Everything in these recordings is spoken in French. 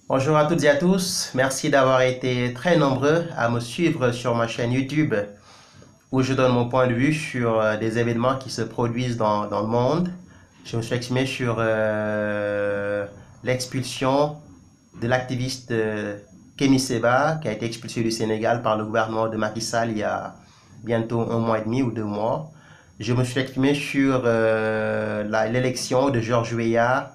Bonjour à toutes et à tous, merci d'avoir été très nombreux à me suivre sur ma chaîne YouTube où je donne mon point de vue sur des événements qui se produisent dans le monde. Je me suis exprimé sur l'expulsion de l'activiste Kémy Séba qui a été expulsé du Sénégal par le gouvernement de Macky Sall il y a bientôt 1 mois et demi ou 2 mois. Je me suis exprimé sur l'élection de Georges Weah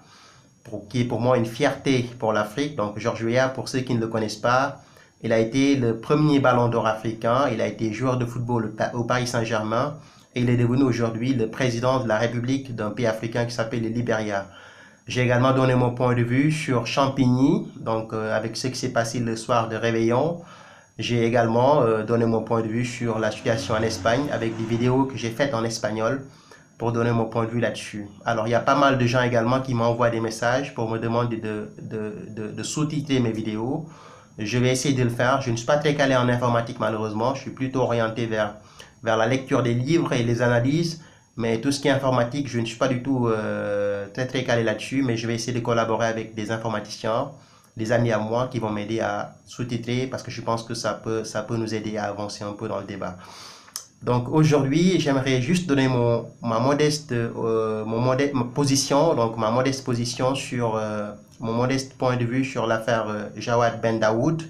qui est pour moi une fierté pour l'Afrique. Donc Georges Weah, pour ceux qui ne le connaissent pas, il a été le premier ballon d'or africain, il a été joueur de football au Paris Saint-Germain et il est devenu aujourd'hui le président de la République d'un pays africain qui s'appelle le Libéria. J'ai également donné mon point de vue sur Champigny, donc avec ce qui s'est passé le soir de Réveillon. J'ai également donné mon point de vue sur la situation en Espagne avec des vidéos que j'ai faites en espagnol pour donner mon point de vue là-dessus. Alors, il y a pas mal de gens également qui m'envoient des messages pour me demander de sous-titrer mes vidéos. Je vais essayer de le faire. Je ne suis pas très calé en informatique malheureusement. Je suis plutôt orienté vers la lecture des livres et les analyses. Mais tout ce qui est informatique, je ne suis pas du tout très calé là-dessus. Mais je vais essayer de collaborer avec des informaticiens, des amis à moi qui vont m'aider à sous-titrer parce que je pense que ça peut nous aider à avancer un peu dans le débat. Donc aujourd'hui, j'aimerais juste donner ma modeste position, donc ma modeste position sur mon modeste point de vue sur l'affaire Jawad Ben Daoud.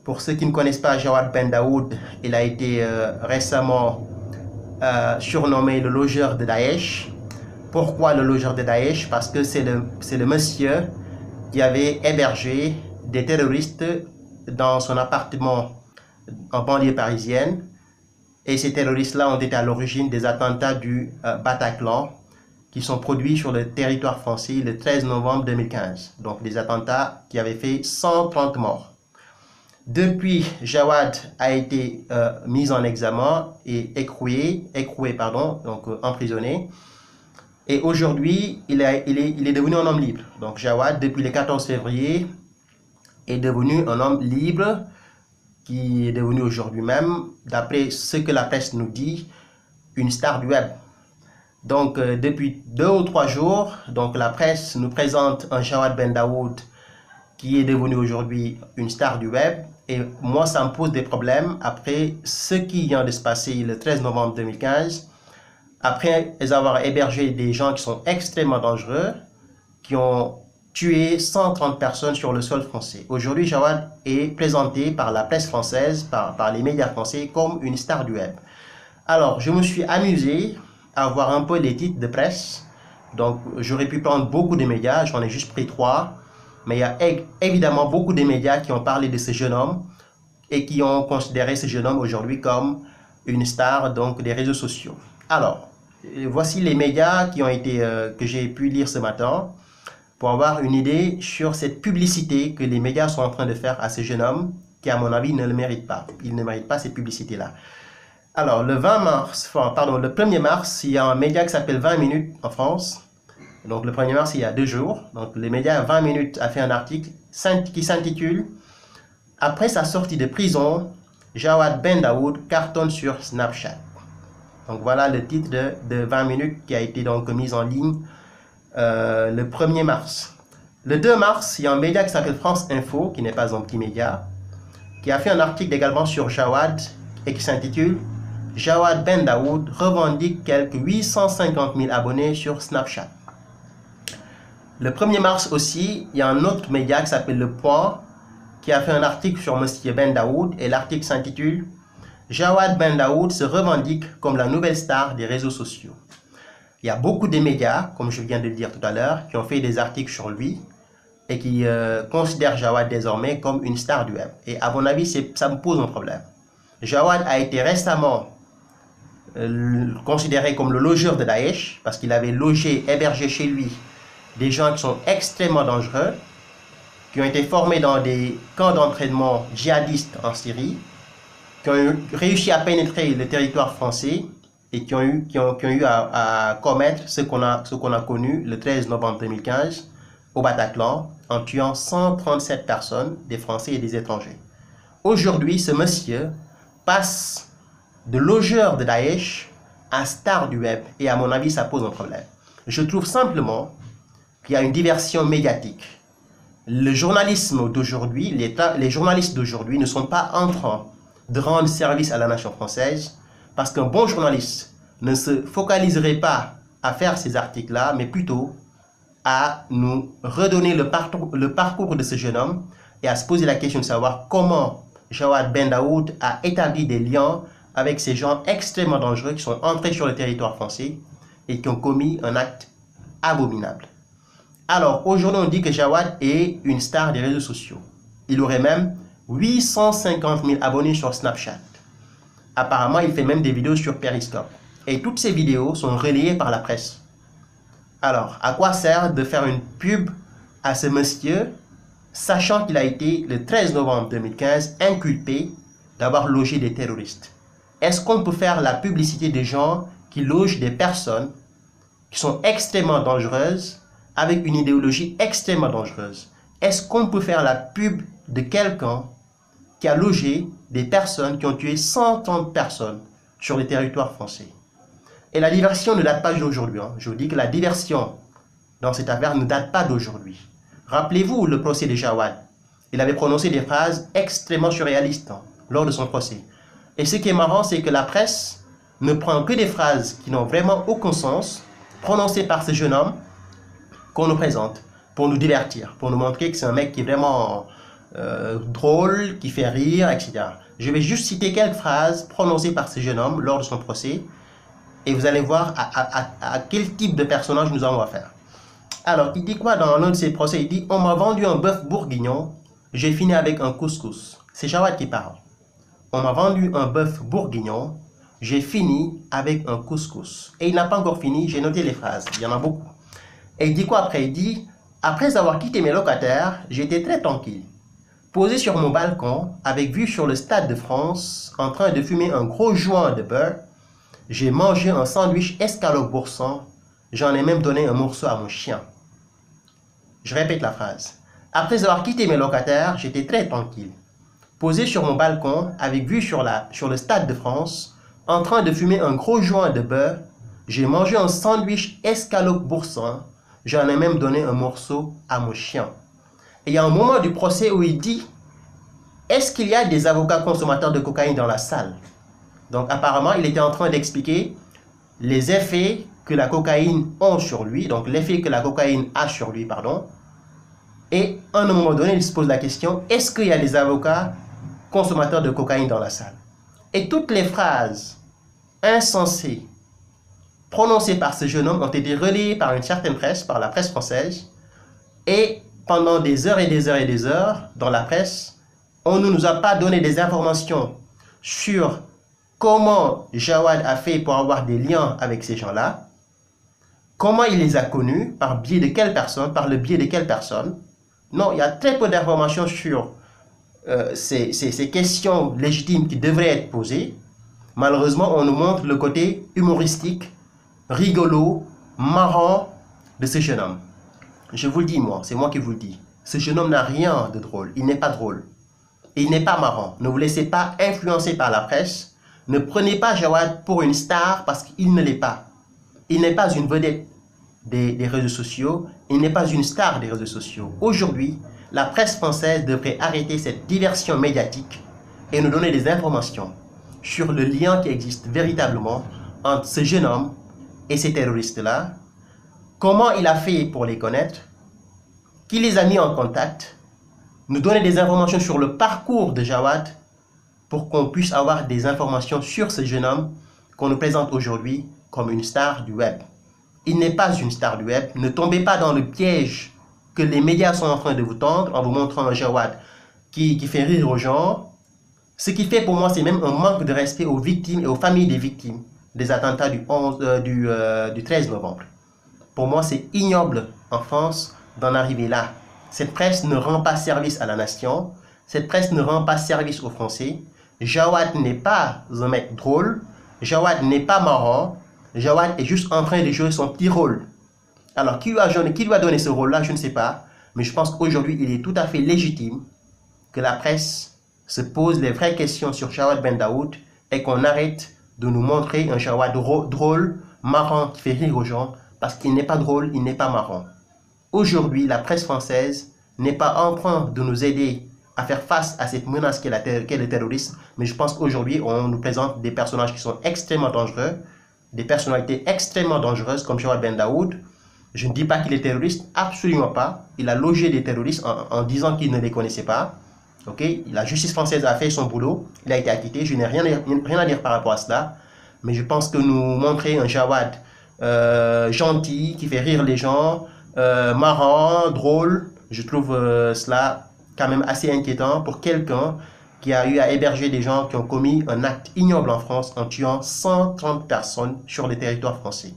Pour ceux qui ne connaissent pas Jawad Ben Daoud, il a été récemment surnommé le logeur de Daesh. Pourquoi le logeur de Daesh? Parce que c'est le monsieur qui avait hébergé des terroristes dans son appartement en banlieue parisienne. Et ces terroristes-là ont été à l'origine des attentats du Bataclan qui sont produits sur le territoire français le 13 novembre 2015. Donc des attentats qui avaient fait 130 morts. Depuis, Jawad a été mis en examen et écroué, donc emprisonné. Et aujourd'hui, il est devenu un homme libre. Donc Jawad, depuis le 14 février, est devenu un homme libre qui est devenu aujourd'hui même, d'après ce que la presse nous dit, une star du web. Donc depuis 2 ou 3 jours, donc la presse nous présente un Jawad Ben Daoud qui est devenu aujourd'hui une star du web. Et moi, ça me pose des problèmes après ce qui vient de se passer le 13 novembre 2015, après avoir hébergé des gens qui sont extrêmement dangereux, qui ont tué 130 personnes sur le sol français. Aujourd'hui, Jawad est présenté par la presse française, par les médias français, comme une star du web. Alors, je me suis amusé à voir un peu les titres de presse. Donc, j'aurais pu prendre beaucoup de médias, j'en ai juste pris 3. Mais il y a évidemment beaucoup de médias qui ont parlé de ce jeune homme et qui ont considéré ce jeune homme aujourd'hui comme une star donc des réseaux sociaux. Alors, voici les médias qui ont été, que j'ai pu lire ce matin, pour avoir une idée sur cette publicité que les médias sont en train de faire à ce jeune homme qui, à mon avis, ne le mérite pas. Il ne mérite pas cette publicité-là. Alors, le 1er mars, il y a un média qui s'appelle 20 minutes en France. Donc, le 1er mars, il y a 2 jours. Donc, le média 20 minutes a fait un article qui s'intitule « Après sa sortie de prison, Jawad Ben Daoud cartonne sur Snapchat ». Donc, voilà le titre de 20 minutes qui a été donc mis en ligne le 1er mars. Le 2 mars, il y a un média qui s'appelle France Info, qui n'est pas un petit média, qui a fait un article également sur Jawad et qui s'intitule « Jawad Ben Daoud revendique quelques 850 000 abonnés sur Snapchat ». Le 1er mars aussi, il y a un autre média qui s'appelle Le Point, qui a fait un article sur M. Ben Daoud et l'article s'intitule « Jawad Ben Daoud se revendique comme la nouvelle star des réseaux sociaux ». Il y a beaucoup de médias, comme je viens de le dire tout à l'heure, qui ont fait des articles sur lui et qui considèrent Jawad désormais comme une star du web. Et à mon avis, ça me pose un problème. Jawad a été récemment considéré comme le logeur de Daesh parce qu'il avait hébergé chez lui des gens qui sont extrêmement dangereux, qui ont été formés dans des camps d'entraînement djihadistes en Syrie, qui ont réussi à pénétrer le territoire français et qui ont eu à commettre ce qu'on a connu le 13 novembre 2015 au Bataclan en tuant 137 personnes, des Français et des étrangers. Aujourd'hui, ce monsieur passe de logeur de Daesh à star du web et à mon avis, ça pose un problème. Je trouve simplement qu'il y a une diversion médiatique. le journalisme d'aujourd'hui, les journalistes d'aujourd'hui ne sont pas en train de rendre service à la nation française, parce qu'un bon journaliste ne se focaliserait pas à faire ces articles-là, mais plutôt à nous redonner le parcours de ce jeune homme et à se poser la question de savoir comment Jawad Ben Daoud a établi des liens avec ces gens extrêmement dangereux qui sont entrés sur le territoire français et qui ont commis un acte abominable. Alors, aujourd'hui, on dit que Jawad est une star des réseaux sociaux. Il aurait même 850 000 abonnés sur Snapchat. Apparemment, il fait même des vidéos sur Periscope. Et toutes ces vidéos sont relayées par la presse. Alors, à quoi sert de faire une pub à ce monsieur, sachant qu'il a été, le 13 novembre 2015, inculpé d'avoir logé des terroristes? Est-ce qu'on peut faire la publicité des gens qui logent des personnes qui sont extrêmement dangereuses, avec une idéologie extrêmement dangereuse? Est-ce qu'on peut faire la pub de quelqu'un qui a logé des personnes qui ont tué 130 personnes sur le territoire français? Et la diversion ne date pas d'aujourd'hui. Je vous dis que la diversion dans cette affaire ne date pas d'aujourd'hui. Rappelez-vous le procès de Jawad. Il avait prononcé des phrases extrêmement surréalistes lors de son procès. Et ce qui est marrant, c'est que la presse ne prend que des phrases qui n'ont vraiment aucun sens, prononcées par ce jeune homme qu'on nous présente pour nous divertir, pour nous montrer que c'est un mec qui est vraiment drôle, qui fait rire, etc. Je vais juste citer quelques phrases prononcées par ce jeune homme lors de son procès et vous allez voir à quel type de personnage nous avons affaire. Alors, il dit quoi dans l'un de ses procès? Il dit « On m'a vendu un bœuf bourguignon, j'ai fini avec un couscous ». C'est Jawad qui parle. On m'a vendu un bœuf bourguignon, j'ai fini avec un couscous. Et il n'a pas encore fini, j'ai noté les phrases, il y en a beaucoup. Et il dit quoi après? Il dit « Après avoir quitté mes locataires, j'étais très tranquille. Posé sur mon balcon, avec vue sur le Stade de France, en train de fumer un gros joint de beurre, j'ai mangé un sandwich escalope boursin, j'en ai même donné un morceau à mon chien. » Je répète la phrase. « Après avoir quitté mes locataires, j'étais très tranquille. Posé sur mon balcon, avec vue sur le Stade de France, en train de fumer un gros joint de beurre, j'ai mangé un sandwich escalope boursin, j'en ai même donné un morceau à mon chien. » Et il y a un moment du procès où il dit « Est-ce qu'il y a des avocats consommateurs de cocaïne dans la salle ?» Donc apparemment, il était en train d'expliquer les effets que la cocaïne a sur lui, donc l'effet que la cocaïne a sur lui, pardon. Et à un moment donné, il se pose la question, est-ce qu'il y a des avocats consommateurs de cocaïne dans la salle? Et toutes les phrases insensées prononcées par ce jeune homme ont été relayées par une certaine presse, par la presse française, et pendant des heures et des heures et des heures, dans la presse, on ne nous a pas donné des informations sur comment Jawad a fait pour avoir des liens avec ces gens-là, comment il les a connus, par le biais de quelle personne. Non, il y a très peu d'informations sur ces questions légitimes qui devraient être posées. Malheureusement, on nous montre le côté humoristique, rigolo, marrant de ce jeune homme. Je vous le dis, moi, c'est moi qui vous le dis. Ce jeune homme n'a rien de drôle. Il n'est pas drôle. Et il n'est pas marrant. Ne vous laissez pas influencer par la presse. Ne prenez pas Jawad pour une star parce qu'il ne l'est pas. Il n'est pas une vedette des réseaux sociaux. Il n'est pas une star des réseaux sociaux. Aujourd'hui, la presse française devrait arrêter cette diversion médiatique et nous donner des informations sur le lien qui existe véritablement entre ce jeune homme et ces terroristes-là. Comment il a fait pour les connaître, qui les a mis en contact, nous donner des informations sur le parcours de Jawad pour qu'on puisse avoir des informations sur ce jeune homme qu'on nous présente aujourd'hui comme une star du web. Il n'est pas une star du web. Ne tombez pas dans le piège que les médias sont en train de vous tendre en vous montrant un Jawad qui fait rire aux gens. Ce qui fait pour moi, c'est même un manque de respect aux victimes et aux familles des victimes des attentats du 13 novembre. Pour moi, c'est ignoble en France d'en arriver là. Cette presse ne rend pas service à la nation. Cette presse ne rend pas service aux Français. Jawad n'est pas un mec drôle. Jawad n'est pas marrant. Jawad est juste en train de jouer son petit rôle. Alors, qui lui a donné ce rôle-là, je ne sais pas. Mais je pense qu'aujourd'hui, il est tout à fait légitime que la presse se pose les vraies questions sur Jawad Ben Daoud et qu'on arrête de nous montrer un Jawad drôle, marrant, qui fait rire aux gens, parce qu'il n'est pas drôle, il n'est pas marrant. Aujourd'hui, la presse française n'est pas en train de nous aider à faire face à cette menace qu'est le terrorisme, mais je pense qu'aujourd'hui, on nous présente des personnages qui sont extrêmement dangereux, des personnalités extrêmement dangereuses comme Jawad Ben Daoud. Je ne dis pas qu'il est terroriste, absolument pas. Il a logé des terroristes en disant qu'il ne les connaissait pas. Okay? La justice française a fait son boulot, il a été acquitté, je n'ai rien à dire par rapport à cela, mais je pense que nous montrer un Jawad gentil, qui fait rire les gens, marrant, drôle, je trouve cela quand même assez inquiétant pour quelqu'un qui a eu à héberger des gens qui ont commis un acte ignoble en France en tuant 130 personnes sur le territoire français.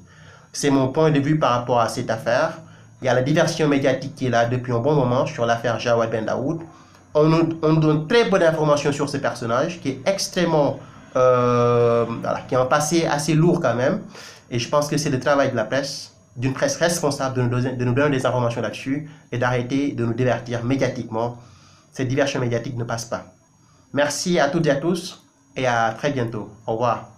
C'est mon point de vue par rapport à cette affaire. Il y a la diversion médiatique qui est là depuis un bon moment sur l'affaire Jawad Ben Daoud. On nous donne très peu d'informations sur ce personnage qui est extrêmement, voilà, qui a un passé assez lourd quand même. Et je pense que c'est le travail de la presse, d'une presse responsable, de nous donner des informations là-dessus et d'arrêter de nous divertir médiatiquement. Cette diversion médiatique ne passe pas. Merci à toutes et à tous et à très bientôt. Au revoir.